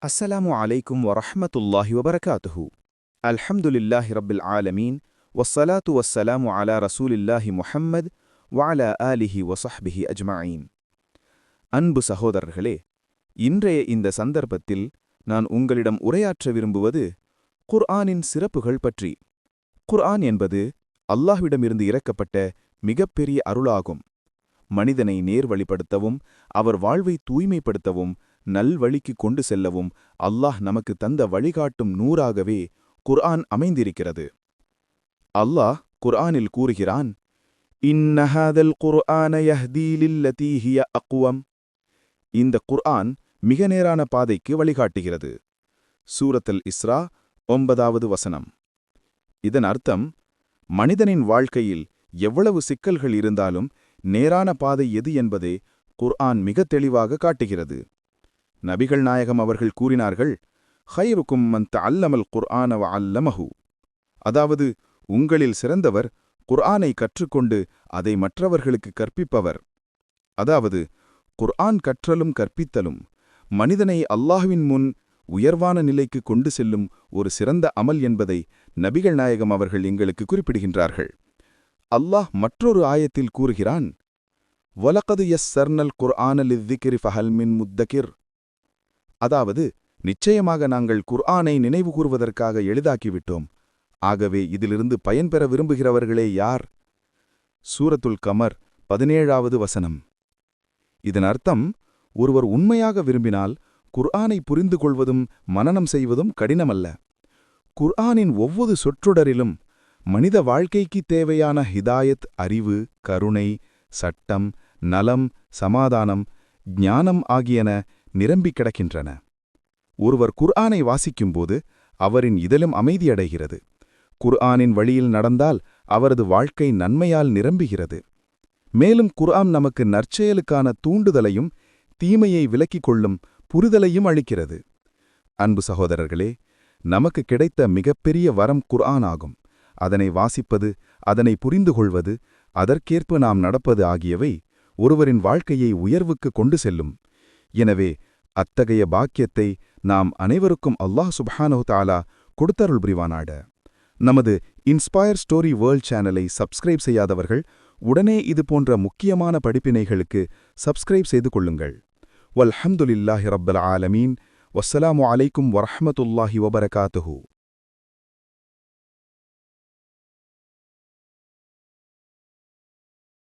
السلام عليكم ورحمة الله وبركاته. الحمد لله رب العالمين والصلاة والسلام على رسول الله محمد وعلى آله وصحبه أجمعين. அன்பு சகோதரர்களே, இன்றைய இந்த சந்தர்ப்பத்தில் நான் உங்களிடம் உரையாற்ற விரும்புவது குர்ஆனின் சிறப்புகள் பற்றி. குர்ஆன் என்பது அல்லாஹ்விடமிருந்து இறக்கப்பட்ட மிகப்பெரிய அருளாகும். மனிதனை நேர்வழிப்படுத்தவும் அவர் வாழ்வை தூய்மைப்படுத்தவும் நல்வழிக்கு கொண்டு செல்லவும் அல்லாஹ் நமக்கு தந்த வழிகாட்டும் நூறாகவே குர்ஆன் அமைந்திருக்கிறது. அல்லாஹ் குர்ஆனில் கூறுகிறான், இன்ன ஹாதல் குர்ஆன யஹ்தீ லில்லதீ ஹிய அக்வம். இந்த குர்ஆன் மிக நேரான பாதைக்கு வழிகாட்டுகிறது. சூரத்துல் இஸ்ரா 9வது வசனம். இதன் அர்த்தம், மனிதனின் வாழ்க்கையில் எவ்வளவு சிக்கல்கள் இருந்தாலும் நேரான பாதை எது என்பதே குர்ஆன் மிக தெளிவாக காட்டுகிறது. நபிகள் நாயகம் அவர்கள் கூறினார்கள், ஹைருக்கும் மன் தஅல்லமல் குர்ஆன வ அல்லமஹு. அதாவது, உங்களில் சிறந்தவர் குர்ஆனை கற்றுக்கொண்டு அதை மற்றவர்களுக்கு கற்பிப்பவர். அதாவது, குர்ஆன் கற்றலும் கற்பித்தலும் மனிதனை அல்லாஹ்வின் முன் உயர்வான நிலைக்கு கொண்டு செல்லும் ஒரு சிறந்த அமல் என்பதை நபிகள் நாயகம் அவர்கள் எங்களுக்கு குறிப்பிடுகின்றார்கள். அல்லாஹ் மற்றொரு ஆயத்தில் கூறுகிறான், வலகது யஸ்ஸர்னல் குர்ஆன லிذ்ஸிக்ரி ஃபஹல் மின் முத்தகிர். அதாவது, நிச்சயமாக நாங்கள் குர்ஆனை நினைவு கூறுவதற்காக எளிதாக்கிவிட்டோம். ஆகவே இதிலிருந்து பயன்பெற விரும்புகிறவர்களே யார்? சூரத்துல் கமர் 17வது வசனம். இதன் அர்த்தம், ஒருவர் உண்மையாக விரும்பினால் குர்ஆனை புரிந்து கொள்வதும் மனனம் செய்வதும் கடினமல்ல. குர்ஆனின் ஒவ்வொரு சொற்றொடரிலும் மனித வாழ்க்கைக்கு தேவையான ஹிதாயத், அறிவு, கருணை, சட்டம், நலம், சமாதானம், ஞானம் ஆகியன நிரம்பிக் கிடக்கின்றன. ஒருவர் குர்ஆனை வாசிக்கும்போது அவரின் இதழும் அமைதியடைகிறது. குர்ஆனின் வழியில் நடந்தால் அவரது வாழ்க்கை நன்மையால் நிரம்புகிறது. மேலும் குர்ஆன் நமக்கு நற்செயலுக்கான தூண்டுதலையும் தீமையை விலக்கிக் கொள்ளும் புரிதலையும் அளிக்கிறது. அன்பு சகோதரர்களே, நமக்கு கிடைத்த மிகப்பெரிய வரம் குர்ஆன் ஆகும். அதனை வாசிப்பது, அதனை புரிந்து கொள்வது, அதற்கேற்ப நாம் நடப்பது ஆகியவை ஒருவரின் வாழ்க்கையை உயர்வுக்கு கொண்டு செல்லும். எனவே அத்தகைய பாக்கியத்தை நாம் அனைவருக்கும் அல்லாஹ் சுப்ஹானஹு தஆலா கொடுத்தருள் புரிவானாக. நமது இன்ஸ்பயர் ஸ்டோரி வேர்ல்ட் சேனலை சப்ஸ்கிரைப் செய்யாதவர்கள் உடனே இது போன்ற முக்கியமான படிப்பினைகளுக்கு சப்ஸ்கிரைப் செய்து கொள்ளுங்கள். வல்ஹம்துலில்லாஹி ரப்பல் ஆலமீன். வஸ்ஸலாமு அலைக்கும் வரஹ்மத்துல்லாஹி வபரகாத்துஹு.